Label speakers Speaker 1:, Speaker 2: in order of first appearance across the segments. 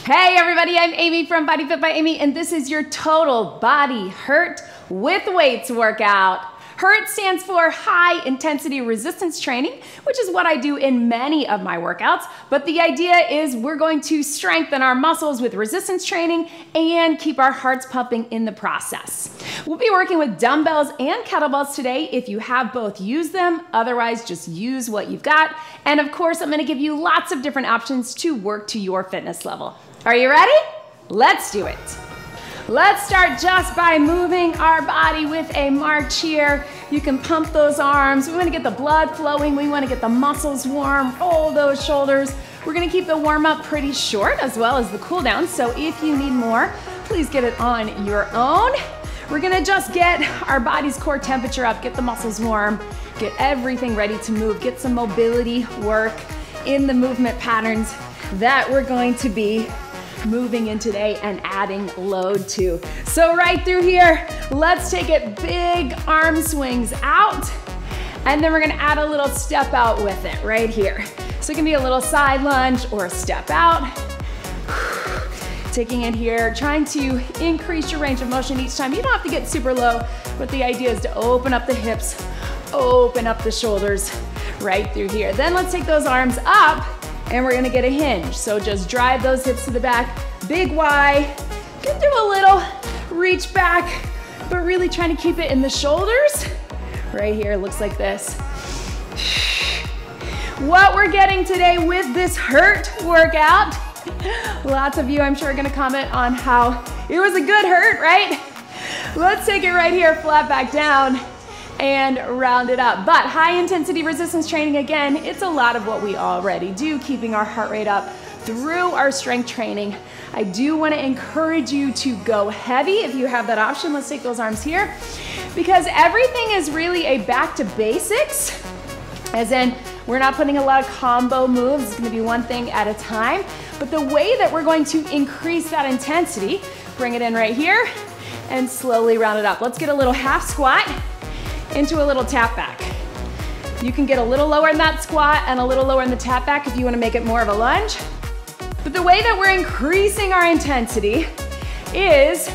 Speaker 1: Hey everybody, I'm Amy from BodyFit by Amy, and this is your total body HIRT with weights workout. HIRT stands for high intensity resistance training, which is what I do in many of my workouts. But the idea is we're going to strengthen our muscles with resistance training and keep our hearts pumping in the process. We'll be working with dumbbells and kettlebells today. If you have both, use them. Otherwise, just use what you've got. And of course, I'm gonna give you lots of different options to work to your fitness level. Are you ready? Let's do it. Let's start just by moving our body with a march here. You can pump those arms. We want to get the blood flowing. We want to get the muscles warm. Roll those shoulders. We're going to keep the warm up pretty short as well as the cool down. So if you need more, please get it on your own. We're going to just get our body's core temperature up, get the muscles warm, get everything ready to move, get some mobility work in the movement patterns that we're going to be moving in today and adding load to. So right through here, let's take it big arm swings out, and then we're gonna add a little step out with it right here. So it can be a little side lunge or a step out. Taking it here, trying to increase your range of motion each time. You don't have to get super low, but the idea is to open up the hips, open up the shoulders right through here. Then let's take those arms up, and we're gonna get a hinge. So just drive those hips to the back, big Y. You can do a little reach back, but really trying to keep it in the shoulders. Right here, looks like this. What we're getting today with this HIRT workout, lots of you I'm sure are gonna comment on how it was a good HIRT, right? Let's take it right here, flat back down, and round it up. But high intensity resistance training, again, it's a lot of what we already do, keeping our heart rate up through our strength training. I do want to encourage you to go heavy if you have that option. Let's take those arms here, because everything is really a back to basics, as in we're not putting a lot of combo moves. It's going to be one thing at a time. But the way that we're going to increase that intensity, bring it in right here and slowly round it up. Let's get a little half squat into a little tap back. You can get a little lower in that squat and a little lower in the tap back if you want to make it more of a lunge. But the way that we're increasing our intensity is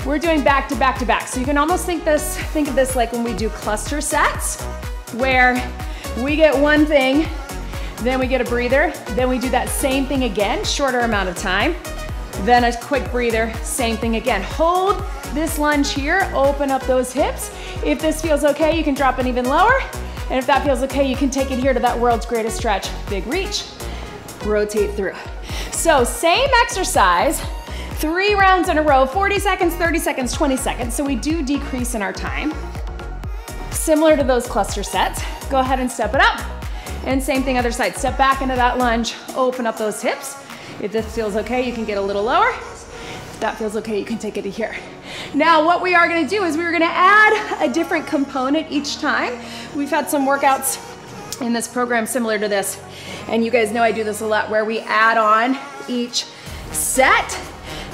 Speaker 1: we're doing back to back to back. So you can almost think of this like when we do cluster sets, where we get one thing, then we get a breather, then we do that same thing again, shorter amount of time, then a quick breather, same thing again. Hold this lunge here, open up those hips. If this feels okay, you can drop it even lower. And if that feels okay, you can take it here to that world's greatest stretch. Big reach, rotate through. So same exercise, 3 rounds in a row, 40 seconds, 30 seconds, 20 seconds. So we do decrease in our time. Similar to those cluster sets. Go ahead and step it up. And same thing other side. Step back into that lunge, open up those hips. If this feels okay, you can get a little lower. If that feels okay, you can take it to here. Now, what we are gonna do is we're gonna add a different component each time. We've had some workouts in this program similar to this, and you guys know I do this a lot, where we add on each set.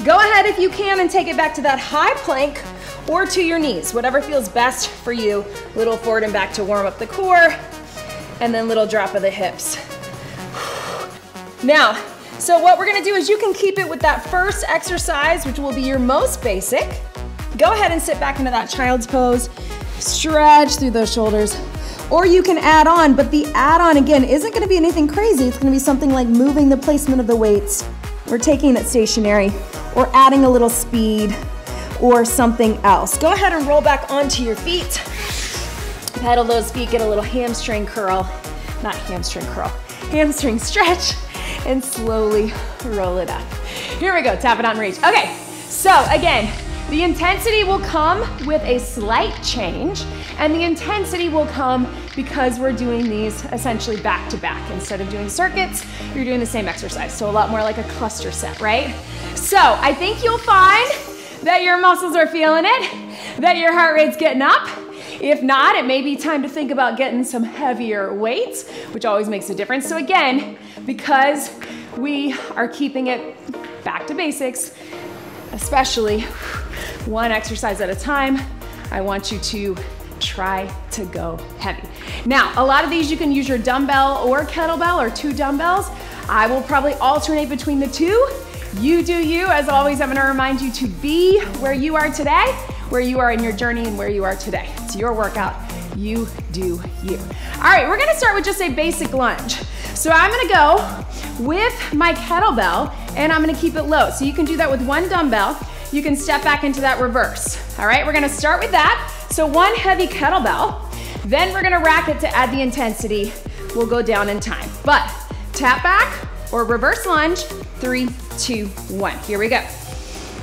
Speaker 1: Go ahead if you can and take it back to that high plank or to your knees, whatever feels best for you. Little forward and back to warm up the core, and then little drop of the hips. Now, so what we're gonna do is you can keep it with that first exercise, which will be your most basic. Go ahead and sit back into that child's pose, stretch through those shoulders, or you can add on, but the add-on again isn't gonna be anything crazy. It's gonna be something like moving the placement of the weights, or taking it stationary, or adding a little speed, or something else. Go ahead and roll back onto your feet. Pedal those feet, get a little hamstring curl, not hamstring curl, hamstring stretch, and slowly roll it up. Here we go, tap it on reach. Okay, so again, the intensity will come with a slight change, and the intensity will come because we're doing these essentially back to back. Instead of doing circuits, you're doing the same exercise. So a lot more like a cluster set, right? So I think you'll find that your muscles are feeling it, that your heart rate's getting up. If not, it may be time to think about getting some heavier weights, which always makes a difference. So again, because we are keeping it back to basics, especially one exercise at a time, I want you to try to go heavy. Now, a lot of these you can use your dumbbell or kettlebell or 2 dumbbells. I will probably alternate between the 2. You do you. As always, I'm gonna remind you to be where you are today, where you are in your journey and where you are today. It's your workout. You do you. All right, we're gonna start with just a basic lunge. So I'm gonna go with my kettlebell and I'm gonna keep it low. So you can do that with one dumbbell. You can step back into that reverse. All right, we're gonna start with that. So one heavy kettlebell, then we're gonna rack it to add the intensity. We'll go down in time. But tap back or reverse lunge, 3, 2, 1. Here we go.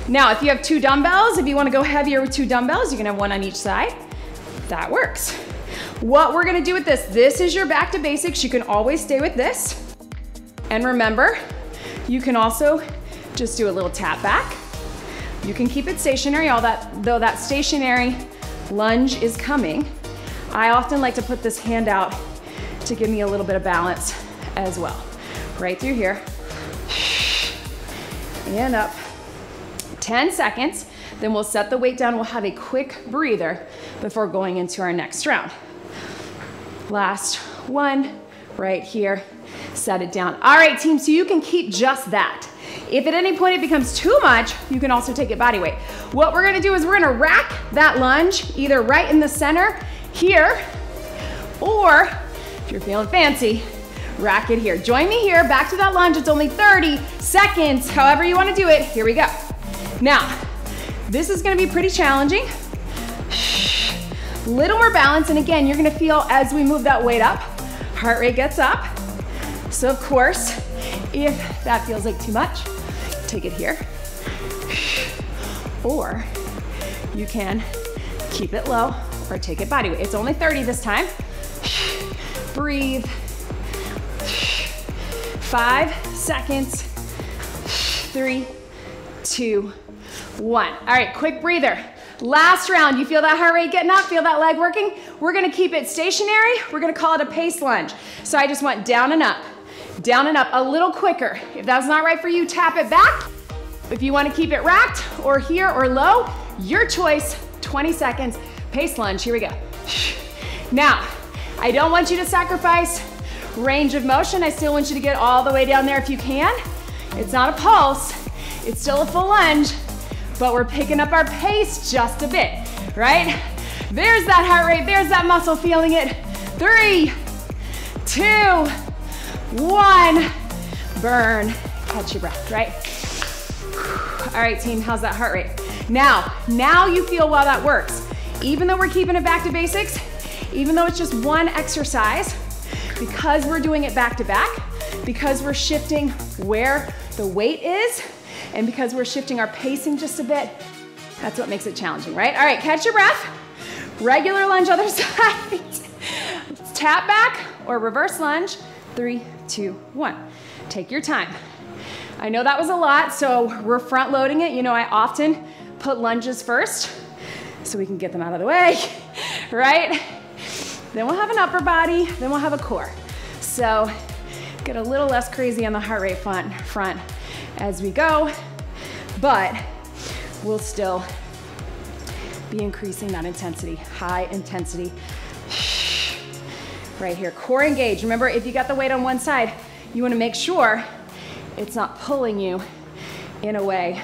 Speaker 1: Now, if you have two dumbbells, if you wanna go heavier with two dumbbells, you can have one on each side. That works. What we're gonna do with this is your back to basics. You can always stay with this. And remember, you can also just do a little tap back. You can keep it stationary, though that stationary lunge is coming. I often like to put this hand out to give me a little bit of balance as well. Right through here. And up. 10 seconds. Then we'll set the weight down. We'll have a quick breather before going into our next round. Last one, right here. Set it down. All right, team, so you can keep just that. If at any point it becomes too much, you can also take it body weight. What we're gonna do is we're gonna rack that lunge either right in the center here, or if you're feeling fancy, rack it here. Join me here, back to that lunge. It's only 30 seconds, however you wanna do it. Here we go. Now, this is gonna be pretty challenging. Little more balance, and again, you're gonna feel as we move that weight up, heart rate gets up. So of course, if that feels like too much, take it here. Or you can keep it low or take it body weight. It's only 30 this time. Breathe. 5 seconds. 3, 2, 1. All right, quick breather. Last round. You feel that heart rate getting up? Feel that leg working? We're gonna keep it stationary. We're gonna call it a pace lunge. So I just went down and up, a little quicker. If that's not right for you, tap it back. If you wanna keep it racked or here or low, your choice. 20 seconds, pace lunge. Here we go. Now, I don't want you to sacrifice range of motion. I still want you to get all the way down there if you can. It's not a pulse. It's still a full lunge, but we're picking up our pace just a bit, right? There's that heart rate, there's that muscle feeling it. 3, 2, 1, burn. Catch your breath, right? All right, team, how's that heart rate? Now you feel while that works. Even though we're keeping it back to basics, even though it's just one exercise, because we're doing it back to back, because we're shifting where the weight is, and because we're shifting our pacing just a bit, that's what makes it challenging, right? All right, catch your breath. Regular lunge, other side. Tap back or reverse lunge. 3, 2, 1. Take your time. I know that was a lot, so we're front loading it. You know, I often put lunges first so we can get them out of the way, right? Then we'll have an upper body, then we'll have a core. So get a little less crazy on the heart rate front as we go, but we'll still be increasing that intensity, high intensity. Right here, core engaged. Remember, if you got the weight on one side, you wanna make sure it's not pulling you in a way.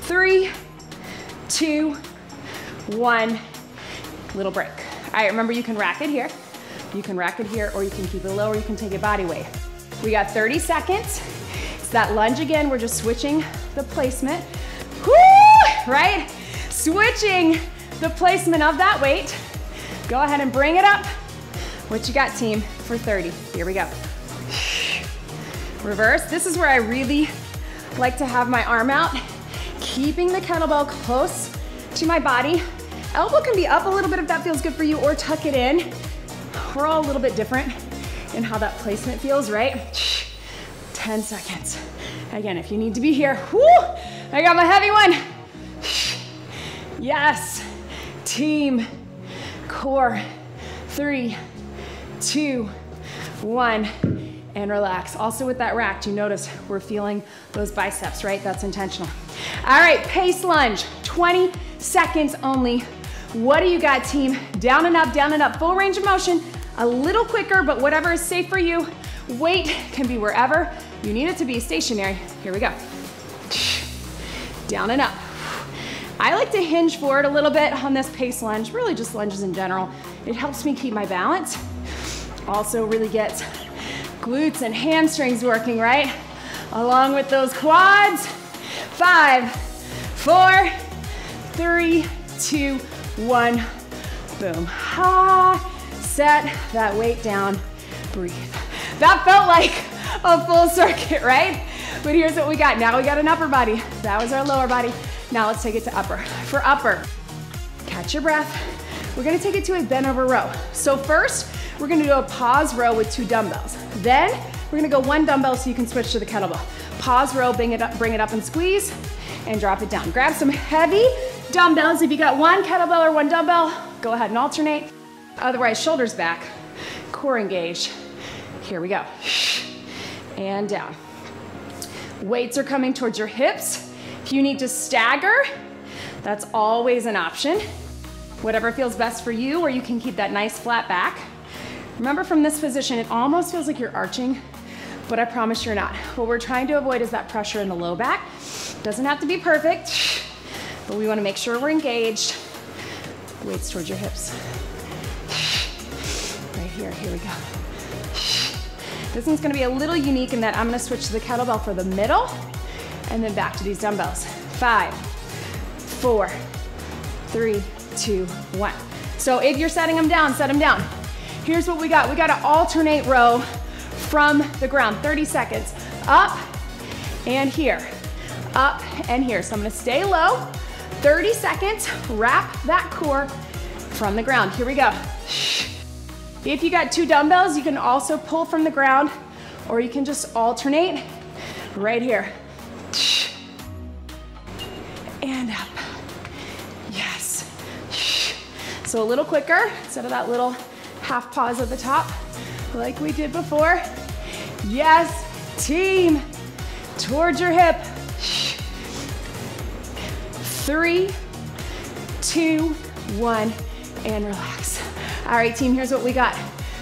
Speaker 1: 3, 2, 1, little break. All right, remember you can rack it here. You can rack it here, or you can keep it low, or you can take it body weight. We got 30 seconds. It's that lunge again. We're just switching the placement. Woo, right? Switching the placement of that weight. Go ahead and bring it up. What you got, team, for 30? Here we go. Reverse. This is where I really like to have my arm out, keeping the kettlebell close to my body. Elbow can be up a little bit if that feels good for you, or tuck it in. We're all a little bit different in how that placement feels, right? 10 seconds. Again, if you need to be here, whoo, I got my heavy one. Yes, team, core, 3, 2, 1, and relax. Also with that rack, you notice we're feeling those biceps, right? That's intentional. All right, pace lunge, 20 seconds only. What do you got, team? Down and up, full range of motion, a little quicker, but whatever is safe for you. Weight can be wherever You need it to be stationary. Here we go. Down and up. I like to hinge forward a little bit on this pace lunge, really just lunges in general. It helps me keep my balance. Also really gets glutes and hamstrings working, right? Along with those quads. 5, 4, 3, 2, 1. Boom. Set that weight down. Breathe. That felt like a full circuit, right? But here's what we got. Now we got an upper body. That was our lower body. Now let's take it to upper. For upper, catch your breath. We're gonna take it to a bent over row. So first, we're gonna do a pause row with 2 dumbbells. Then, we're gonna go 1 dumbbell so you can switch to the kettlebell. Pause row, bring it up and squeeze, and drop it down. Grab some heavy dumbbells. If you got 1 kettlebell or 1 dumbbell, go ahead and alternate. Otherwise, shoulders back, core engaged. Here we go. And down. Weights are coming towards your hips. If you need to stagger, that's always an option. Whatever feels best for you, or you can keep that nice flat back. Remember, from this position, it almost feels like you're arching, but I promise you're not. What we're trying to avoid is that pressure in the low back. Doesn't have to be perfect, but we wanna make sure we're engaged. Weights towards your hips. Right here, here we go. This one's gonna be a little unique in that I'm gonna switch to the kettlebell for the middle and then back to these dumbbells. 5, 4, 3, 2, 1. So if you're setting them down, set them down. Here's what we got. We got an alternate row from the ground, 30 seconds. Up and here, up and here. So I'm gonna stay low, 30 seconds, wrap that core from the ground. Here we go. If you got 2 dumbbells, you can also pull from the ground, or you can just alternate right here. And up. Yes. So a little quicker, instead of that little half pause at the top, like we did before. Yes, team. Towards your hip. 3, 2, 1, and relax. All right, team, here's what we got.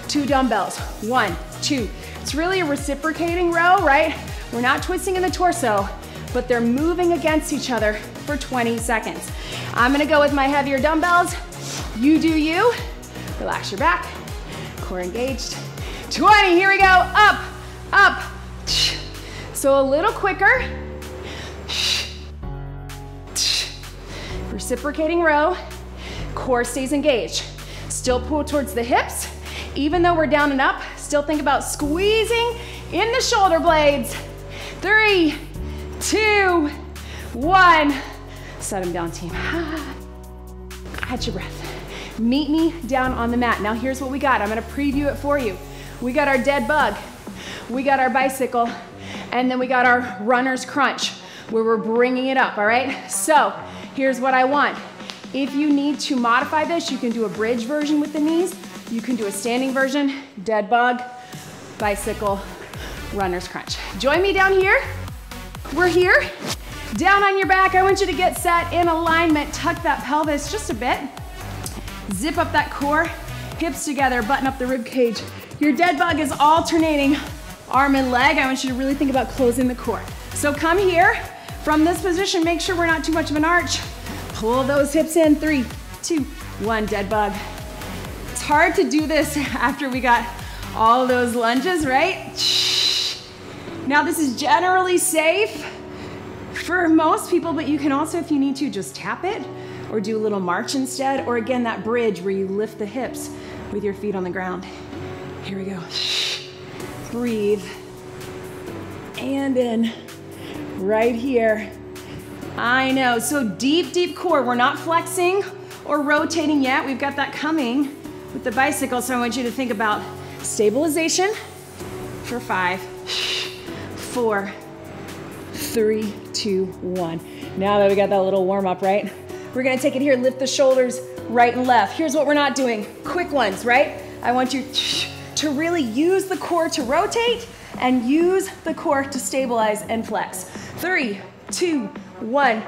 Speaker 1: 2 dumbbells, 1, 2. It's really a reciprocating row, right? We're not twisting in the torso, but they're moving against each other for 20 seconds. I'm gonna go with my heavier dumbbells. You do you. Relax your back, core engaged. 20, here we go, up, up. So a little quicker. Reciprocating row, core stays engaged. Still pull towards the hips. Even though we're down and up, still think about squeezing in the shoulder blades. 3, 2, 1. Set them down, team. Catch your breath. Meet me down on the mat. Now here's what we got. I'm gonna preview it for you. We got our dead bug. We got our bicycle. And then we got our runner's crunch, where we're bringing it up, all right? So here's what I want. If you need to modify this, you can do a bridge version with the knees. You can do a standing version, dead bug, bicycle, runner's crunch. Join me down here. We're here. Down on your back, I want you to get set in alignment. Tuck that pelvis just a bit. Zip up that core, hips together, button up the rib cage. Your dead bug is alternating arm and leg. I want you to really think about closing the core. So come here. From this position, make sure we're not too much of an arch. Pull those hips in. 3, 2, 1, dead bug. It's hard to do this after we got all those lunges, right? Now this is generally safe for most people, but you can also, if you need to, just tap it or do a little march instead, or again, that bridge where you lift the hips with your feet on the ground. Here we go. Breathe. And in. Right here. I know, so deep, deep core. We're not flexing or rotating yet. We've got that coming with the bicycle, so I want you to think about stabilization for 5, 4, 3, 2, 1. Now that we got that little warm up, right? We're gonna take it here, lift the shoulders right and left. Here's what we're not doing, quick ones, right? I want you to really use the core to rotate and use the core to stabilize and flex. 3, 2, 1.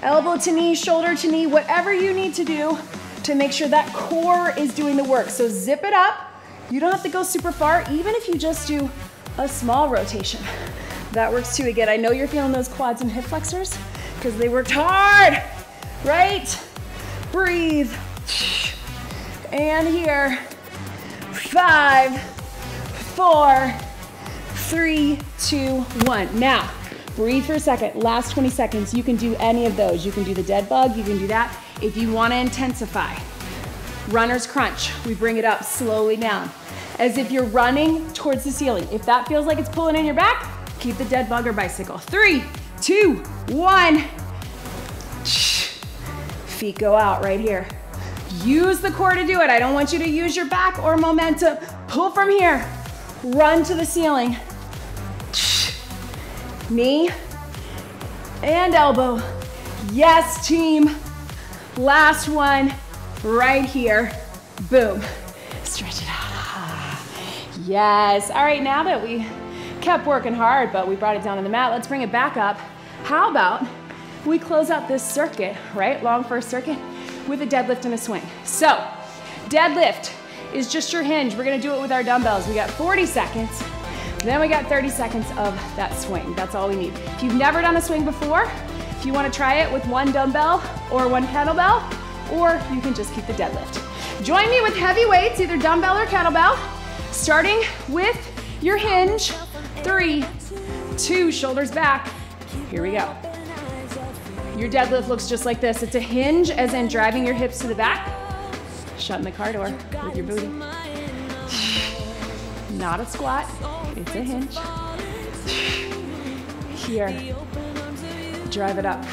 Speaker 1: Elbow to knee, shoulder to knee, whatever you need to do to make sure that core is doing the work. So zip it up. You don't have to go super far. Even if you just do a small rotation. That works too. Again, I know you're feeling those quads and hip flexors because they worked hard, right? Breathe. And here, 5, 4, 3, 2, 1. Now, breathe for a second. Last 20 seconds. You can do any of those. You can do the dead bug. You can do that. If you want to intensify, runner's crunch. We bring it up slowly down, as if you're running towards the ceiling. If that feels like it's pulling in your back, keep the dead bug or bicycle. 3, 2, 1. Feet go out right here. Use the core to do it. I don't want you to use your back or momentum. Pull from here. Run to the ceiling. Knee and elbow. Yes, team. Last one right here. Boom. Stretch it out. Yes. All right, now that we kept working hard, but we brought it down on the mat, let's bring it back up. How about we close out this circuit, right? Long first circuit with a deadlift and a swing. So, deadlift is just your hinge. We're gonna do it with our dumbbells. We got 40 seconds, then we got 30 seconds of that swing. That's all we need. If you've never done a swing before, if you wanna try it with one dumbbell or one kettlebell, or you can just keep the deadlift. Join me with heavy weights, either dumbbell or kettlebell, starting with your hinge. 3, 2, shoulders back. Here we go. Your deadlift looks just like this. It's a hinge, as in driving your hips to the back, shutting the car door with your booty. Not a squat, it's a hinge. Here, drive it up.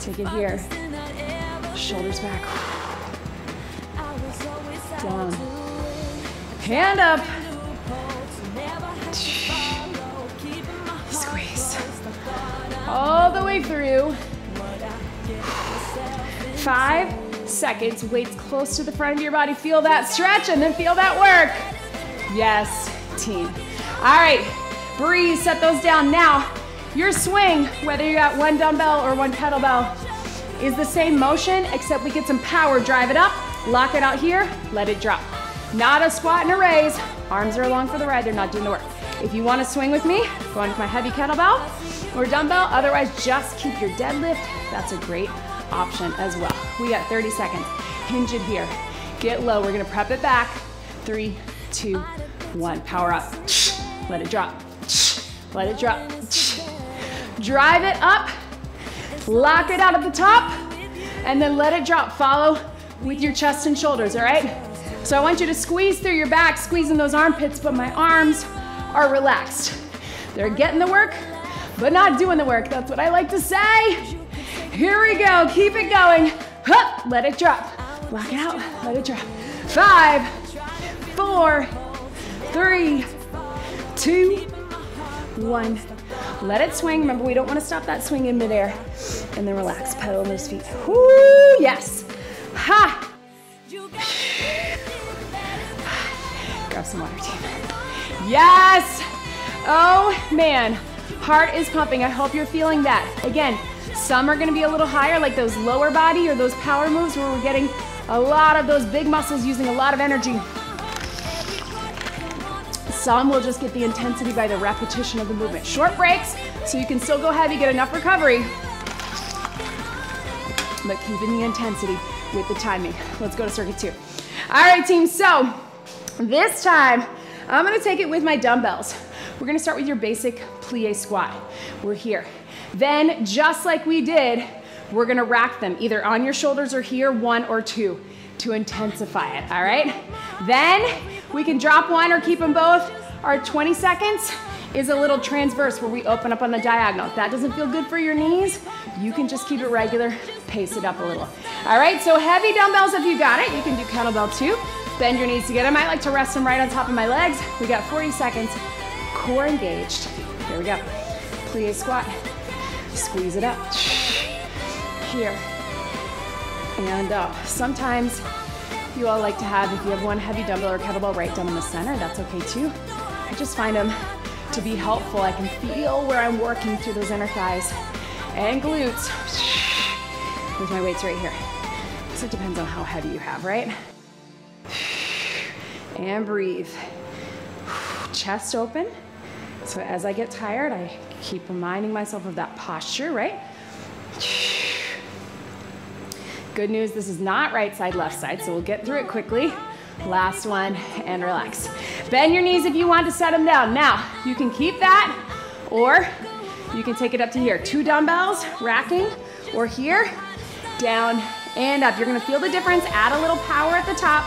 Speaker 1: Take it here, shoulders back. Down, hand up. Squeeze. All the way through. 5 seconds, weights close to the front of your body. Feel that stretch and then feel that work. Yes, team. All right, breathe, set those down. Now, your swing, whether you got one dumbbell or one kettlebell, is the same motion, except we get some power. Drive it up, lock it out here, let it drop. Not a squat and a raise. Arms are along for the ride, they're not doing the work. If you want to swing with me, go on with my heavy kettlebell or dumbbell. Otherwise, just keep your deadlift. That's a great option as well. We got 30 seconds. Hinge it here. Get low. We're going to prep it back. 3, 2, 1. Power up. Let it drop. Let it drop. Drive it up. Lock it out at the top. And then let it drop. Follow with your chest and shoulders, all right? So I want you to squeeze through your back, squeezing those armpits, but my arms are relaxed. They're getting the work, but not doing the work. That's what I like to say. Here we go. Keep it going. Hup, let it drop. Lock it out. Let it drop. 5, 4, 3, 2, 1. Let it swing. Remember, we don't want to stop that swing in midair. And then relax. Pedal on those feet. Whoo, yes. Ha. Grab some water, team. Yes. Oh, man. Heart is pumping. I hope you're feeling that. Again, some are going to be a little higher, like those lower body or those power moves where we're getting a lot of those big muscles using a lot of energy. Some will just get the intensity by the repetition of the movement. Short breaks, so you can still go heavy, get enough recovery, but keeping the intensity with the timing. Let's go to circuit 2. All right, team, so this time, I'm gonna take it with my dumbbells. We're gonna start with your basic plie squat. We're here. Then, just like we did, we're gonna rack them either on your shoulders or here, 1 or 2, to intensify it, all right? Then, we can drop one or keep them both. Our 20 seconds is a little transverse where we open up on the diagonal. If that doesn't feel good for your knees, you can just keep it regular, pace it up a little. All right, so heavy dumbbells if you got it. You can do kettlebell too. Bend your knees together. I might like to rest them right on top of my legs. We got 40 seconds. Core engaged. Here we go. Plie squat. Squeeze it up. Here. And up. Sometimes you all like to have, if you have one heavy dumbbell or kettlebell right down in the center, that's okay too. I just find them to be helpful. I can feel where I'm working through those inner thighs and glutes with my weights right here. So it depends on how heavy you have, right? And breathe. chest open. So as I get tired, I keep reminding myself of that posture, right? Good news, this is not right side, left side, so we'll get through it quickly. Last one, and relax. Bend your knees if you want to set them down. Now, you can keep that, or you can take it up to here. 2 dumbbells, racking, or here, down and up. You're gonna feel the difference. Add a little power at the top.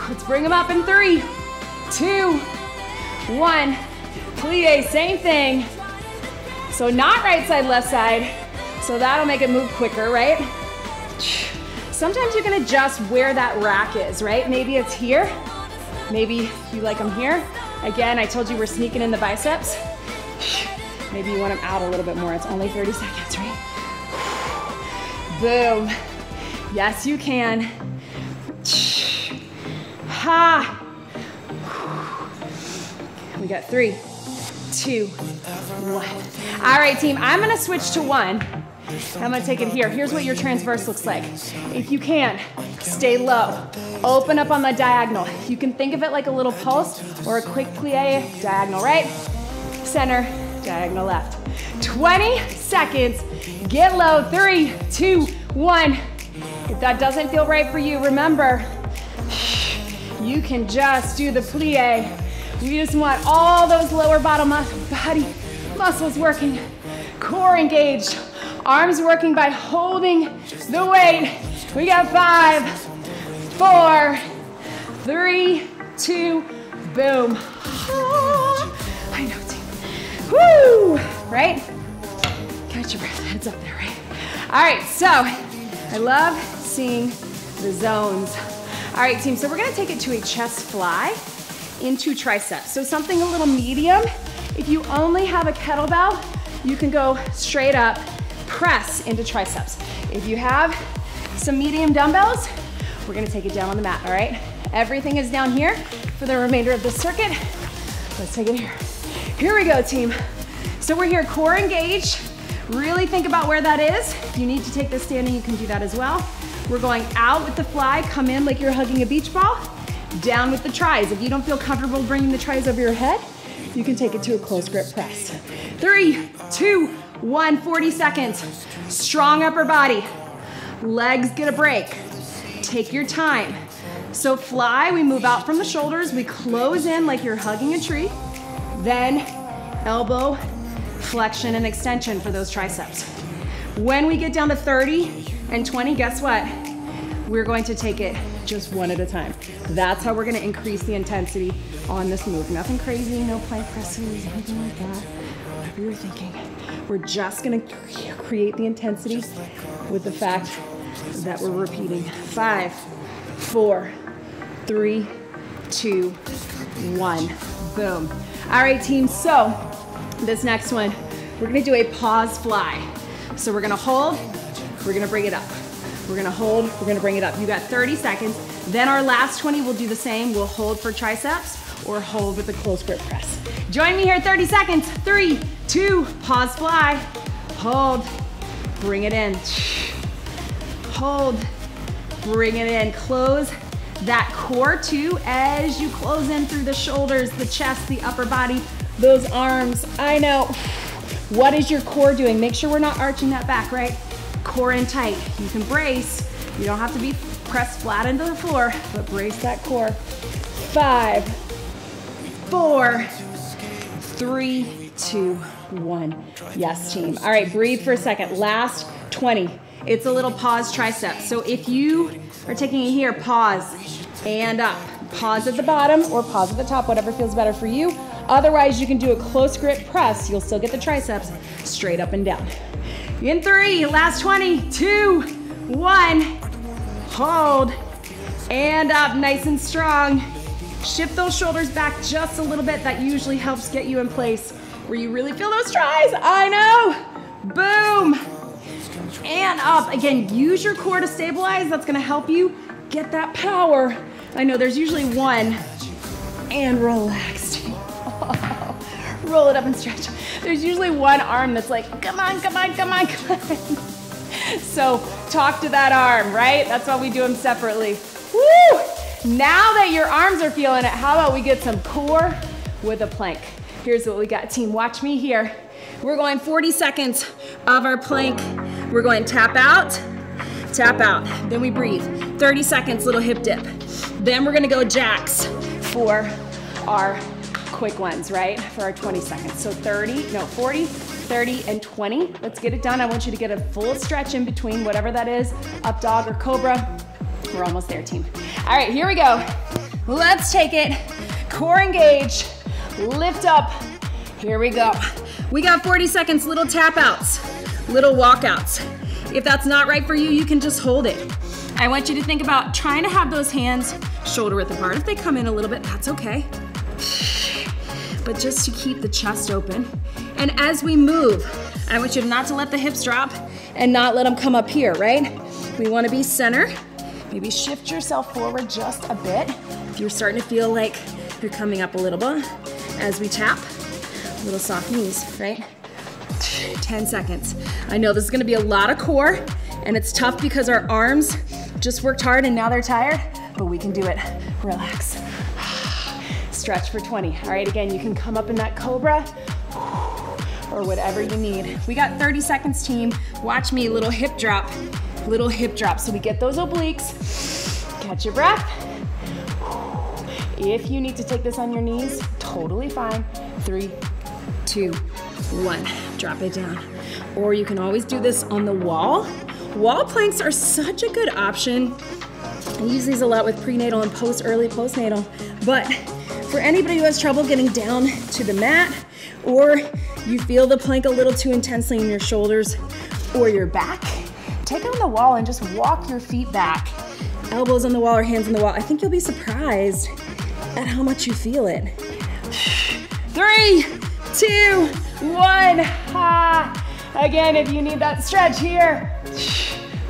Speaker 1: Let's bring them up in 3, 2, 1. Plie, same thing. So not right side, left side. So that'll make it move quicker, right? Sometimes you can adjust where that rack is, right? Maybe it's here. Maybe you like them here. Again, I told you we're sneaking in the biceps. Maybe you want them out a little bit more. It's only 30 seconds, right? Boom. Yes, you can. Ha. We got 3, 2, 1. All right, team, I'm gonna switch to 1. I'm gonna take it here. Here's what your transverse looks like. If you can, stay low. Open up on the diagonal. You can think of it like a little post or a quick plie, diagonal right, center, diagonal left. 20 seconds, get low, 3, 2, 1. If that doesn't feel right for you, remember, you can just do the plie. We just want all those lower body muscles working, core engaged, arms working by holding the weight. We got 5, 4, 3, 2, boom. I know, team. Woo! Right? Catch your breath, heads up there, right? All right, so I love seeing the zones. All right, team, so we're gonna take it to a chest fly into triceps. So something a little medium. If you only have a kettlebell, you can go straight up, press into triceps. If you have some medium dumbbells, we're gonna take it down on the mat, all right? Everything is down here for the remainder of the circuit. Let's take it here. Here we go, team. So we're here, core engaged. Really think about where that is. If you need to take this standing, you can do that as well. We're going out with the fly, come in like you're hugging a beach ball, down with the tries. If you don't feel comfortable bringing the tries over your head, you can take it to a close grip press. 3, 2, 1, 40 seconds. Strong upper body. Legs get a break. Take your time. So fly, we move out from the shoulders, we close in like you're hugging a tree, then elbow, flexion and extension for those triceps. When we get down to 30 and 20, guess what? We're going to take it just one at a time. That's how we're gonna increase the intensity on this move. Nothing crazy, no plank presses, anything like that. Whatever you're thinking. We're just gonna create the intensity with the fact that we're repeating. 5, 4, 3, 2, 1. Boom. All right, team, so this next one, we're gonna do a pause fly. So we're gonna hold, we're gonna bring it up. We're gonna hold, we're gonna bring it up. You got 30 seconds. Then our last 20, we'll do the same. We'll hold for triceps or hold with a close grip press. Join me here, 30 seconds. 3, 2, pause fly. Hold, bring it in. Hold, bring it in. Close that core too as you close in through the shoulders, the chest, the upper body, those arms. I know. What is your core doing? Make sure we're not arching that back, right? Core in tight. You can brace. You don't have to be pressed flat into the floor, but brace that core. 5, 4, 3, 2, 1. Yes, team. All right, breathe for a second. Last 20. It's a little pause tricep. So if you are taking it here, pause and up. Pause at the bottom or pause at the top, whatever feels better for you. Otherwise, you can do a close grip press. You'll still get the triceps straight up and down. In 3, last 20, 2, 1. Hold and up, nice and strong. Shift those shoulders back just a little bit. That usually helps get you in place where you really feel those tries. I know. Boom. And up. Again, use your core to stabilize. That's gonna help you get that power. I know there's usually one. And relax. Roll it up and stretch. There's usually one arm that's like, come on, come on, come on, come on. So talk to that arm, right? That's why we do them separately. Woo! Now that your arms are feeling it, how about we get some core with a plank. Here's what we got, team. Watch me here. We're going 40 seconds of our plank. We're going tap out, then we breathe. 30 seconds, little hip dip. Then we're gonna go jacks for our quick ones, right? For our 20 seconds. So 40, 30, and 20. Let's get it done. I want you to get a full stretch in between, whatever that is, up dog or cobra. We're almost there, team. All right, here we go. Let's take it. Core engaged, lift up. Here we go. We got 40 seconds, little tap outs, little walkouts. If that's not right for you, you can just hold it. I want you to think about trying to have those hands shoulder width apart. If they come in a little bit, that's okay. But just to keep the chest open. And as we move, I want you not to let the hips drop and not let them come up here, right? We wanna be center. Maybe shift yourself forward just a bit. If you're starting to feel like you're coming up a little bit as we tap. Little soft knees, right? 10 seconds. I know this is gonna be a lot of core, and it's tough because our arms just worked hard and now they're tired, but we can do it. Relax. Stretch for 20. All right, again, you can come up in that cobra or whatever you need. We got 30 seconds, team. Watch me, little hip drop. Little hip drop, so we get those obliques. Catch your breath. If you need to take this on your knees, totally fine. 3, 2, 1, drop it down. Or you can always do this on the wall. Wall planks are such a good option. I use these a lot with prenatal and early postnatal, but for anybody who has trouble getting down to the mat, or you feel the plank a little too intensely in your shoulders or your back, take it on the wall and just walk your feet back. Elbows on the wall or hands on the wall. I think you'll be surprised at how much you feel it. 3, 2, 1. Again, if you need that stretch here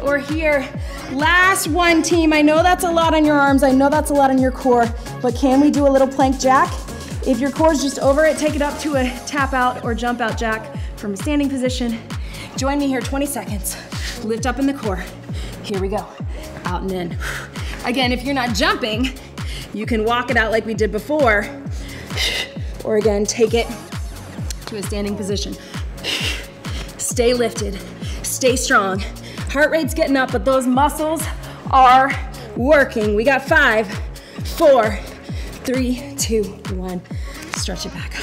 Speaker 1: or here. Last one, team. I know that's a lot on your arms. I know that's a lot on your core, but can we do a little plank jack? If your core's just over it, take it up to a tap out or jump out jack from a standing position. Join me here, 20 seconds. Lift up in the core. Here we go. Out and in. Again, if you're not jumping, you can walk it out like we did before. Or again, take it to a standing position. Stay lifted, stay strong. Heart rate's getting up, but those muscles are working. We got 5, 4, 3, 2, 1. Stretch it back.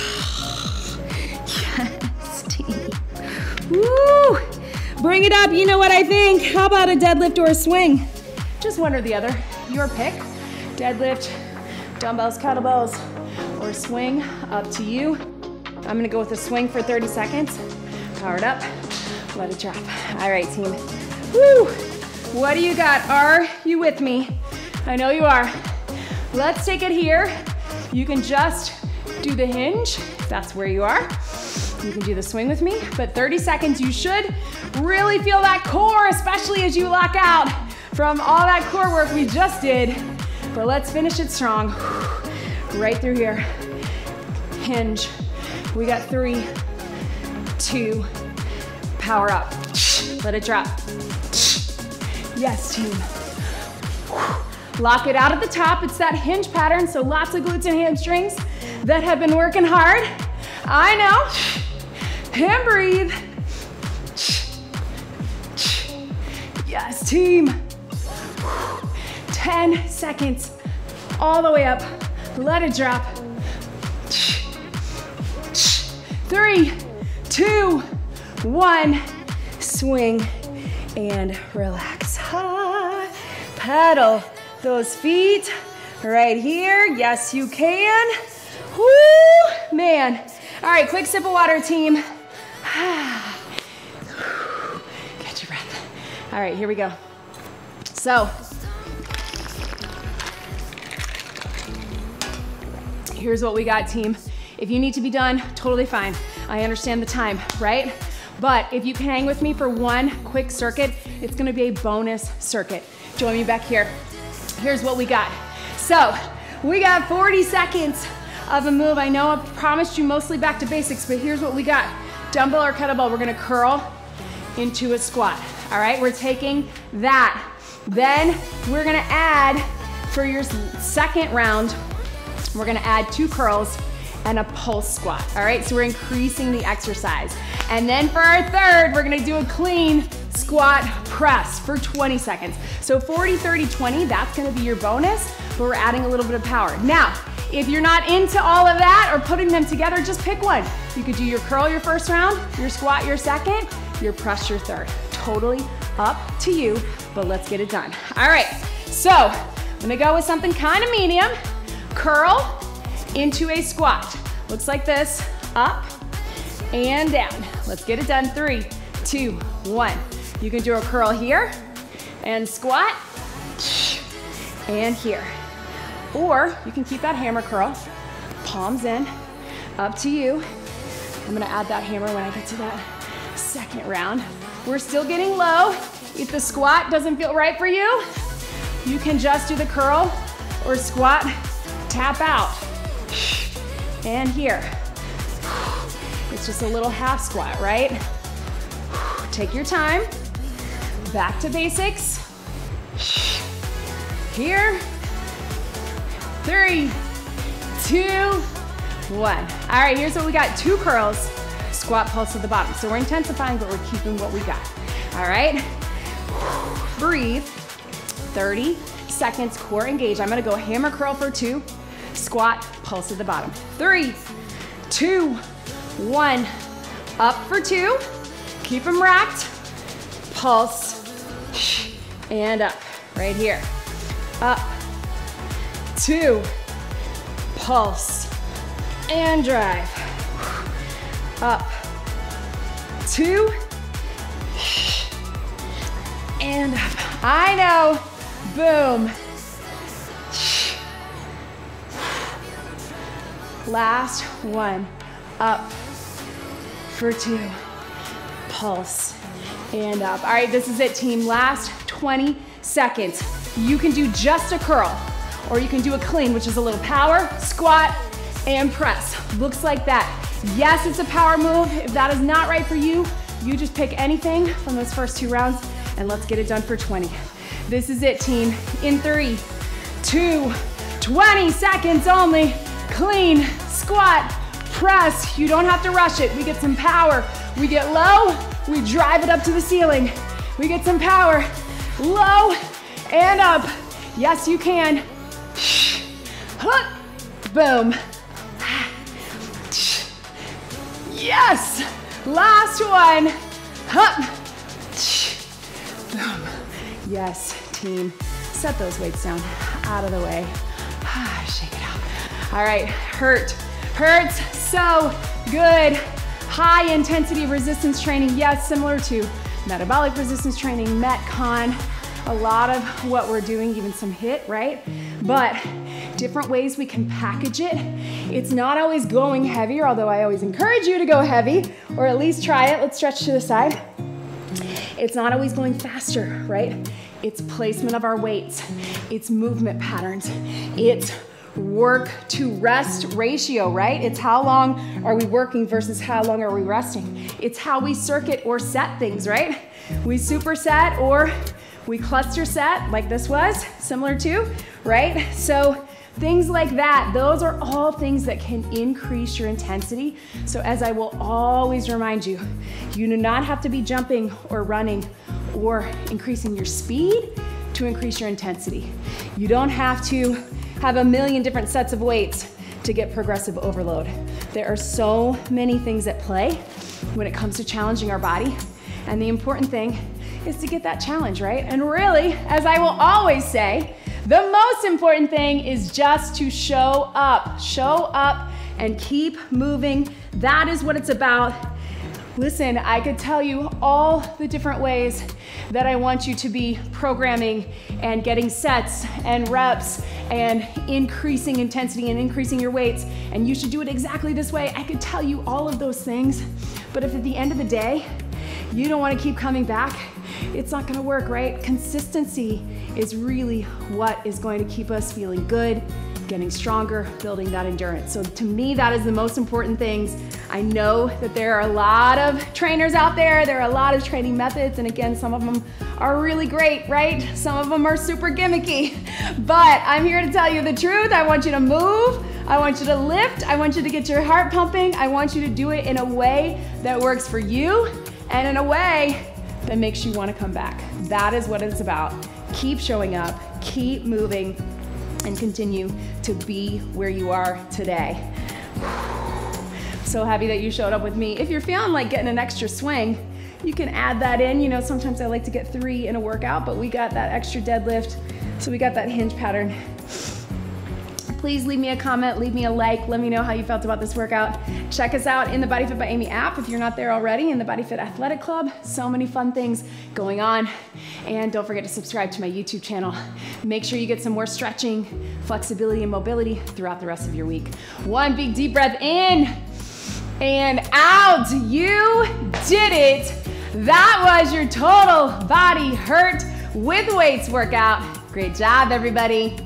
Speaker 1: Yes, team. Woo! Bring it up, you know what I think. How about a deadlift or a swing? Just one or the other, your pick. Deadlift, dumbbells, kettlebells, or swing, up to you. I'm gonna go with a swing for 30 seconds. Power it up, let it drop. All right, team. Woo! What do you got? Are you with me? I know you are. Let's take it here. You can just do the hinge, if that's where you are. You can do the swing with me, but 30 seconds, you should really feel that core, especially as you lock out from all that core work we just did. But let's finish it strong. Right through here. Hinge. We got 3, 2, power up. Let it drop. Yes, team. Lock it out at the top. It's that hinge pattern, so lots of glutes and hamstrings that have been working hard. I know. And breathe. Yes, team. 10 seconds. All the way up. Let it drop. 3, 2, 1. Swing and relax. Pedal those feet right here. Yes, you can. Woo, man. All right, quick sip of water, team. Catch your breath. All right, here we go. So, here's what we got, team. If you need to be done, totally fine. I understand the time, right? But if you can hang with me for one quick circuit, it's gonna be a bonus circuit. Join me back here. Here's what we got. So, we got 40 seconds of a move. I know I promised you mostly back to basics, but here's what we got. Dumbbell or kettlebell, we're gonna curl into a squat. All right, we're taking that. Then we're gonna add, for your second round, we're gonna add 2 curls and a pulse squat. All right, so we're increasing the exercise. And then for our third, we're gonna do a clean squat press for 20 seconds. So 40, 30, 20, that's gonna be your bonus, but we're adding a little bit of power. Now, if you're not into all of that or putting them together, just pick one. You could do your curl your first round, your squat your second, your press your third. Totally up to you, but let's get it done. All right, so I'm gonna go with something kind of medium. Curl into a squat. Looks like this, up and down. Let's get it done. 3, 2, 1. You can do a curl here and squat and here. Or you can keep that hammer curl, palms in, up to you. I'm gonna add that hammer when I get to that second round. We're still getting low. If the squat doesn't feel right for you, you can just do the curl or squat, tap out. And here. It's just a little half squat, right? Take your time. Back to basics. Here. 3, 2, 1. All right, here's what we got. 2 curls, squat pulse at the bottom. So we're intensifying, but we're keeping what we got. All right, breathe. 30 seconds, core engage. I'm gonna go hammer curl for 2, squat, pulse at the bottom. 3, 2, 1. Up for 2, keep them racked. Pulse, and up, right here. Up. 2, pulse, and drive. Up, 2, and up. I know, boom. Last one, up for 2, pulse, and up. All right, this is it, team. Last 20 seconds. You can do just a curl, or you can do a clean, which is a little power, squat, and press. Looks like that. Yes, it's a power move. If that is not right for you, you just pick anything from those first 2 rounds, and let's get it done for 20. This is it, team. In 3, 2, 20 seconds only. Clean, squat, press. You don't have to rush it. We get some power. We get low, we drive it up to the ceiling. We get some power, low and up. Yes, you can. Boom. Yes. Last one. Boom. Yes, team. Set those weights down, out of the way. Shake it out. All right, HIRT. HIRT's so good. High intensity resistance training. Yes, similar to metabolic resistance training, Metcon. A lot of what we're doing, even some HIIT, right? But different ways we can package it. It's not always going heavier, although I always encourage you to go heavy, or at least try it. Let's stretch to the side. It's not always going faster, right? It's placement of our weights. It's movement patterns. It's work to rest ratio, right? It's how long are we working versus how long are we resting. It's how we circuit or set things, right? We superset or we cluster set like this was, similar to, right? So things like that, those are all things that can increase your intensity. So as I will always remind you, you do not have to be jumping or running or increasing your speed to increase your intensity. You don't have to have a million different sets of weights to get progressive overload. There are so many things at play when it comes to challenging our body. And the important thing is to get that challenge, right? And really, as I will always say, the most important thing is just to show up and keep moving. That is what it's about. Listen, I could tell you all the different ways that I want you to be programming and getting sets and reps and increasing intensity and increasing your weights, and you should do it exactly this way. I could tell you all of those things, but if at the end of the day, you don't want to keep coming back, it's not going to work, right? Consistency is really what is going to keep us feeling good, getting stronger, building that endurance. So to me, that is the most important things. I know that there are a lot of trainers out there. There are a lot of training methods. And again, some of them are really great, right? Some of them are super gimmicky. But I'm here to tell you the truth. I want you to move. I want you to lift. I want you to get your heart pumping. I want you to do it in a way that works for you and in a way that makes you want to come back. That is what it's about. Keep showing up, keep moving, and continue to be where you are today. So happy that you showed up with me. If you're feeling like getting an extra swing, you can add that in. You know, sometimes I like to get 3 in a workout, but we got that extra deadlift, so we got that hinge pattern. Please leave me a comment, leave me a like, let me know how you felt about this workout. Check us out in the BodyFit by Amy app if you're not there already, in the BodyFit Athletic Club. So many fun things going on. And don't forget to subscribe to my YouTube channel. Make sure you get some more stretching, flexibility, and mobility throughout the rest of your week. One big deep breath in and out. You did it. That was your total body HIRT with weights workout. Great job, everybody.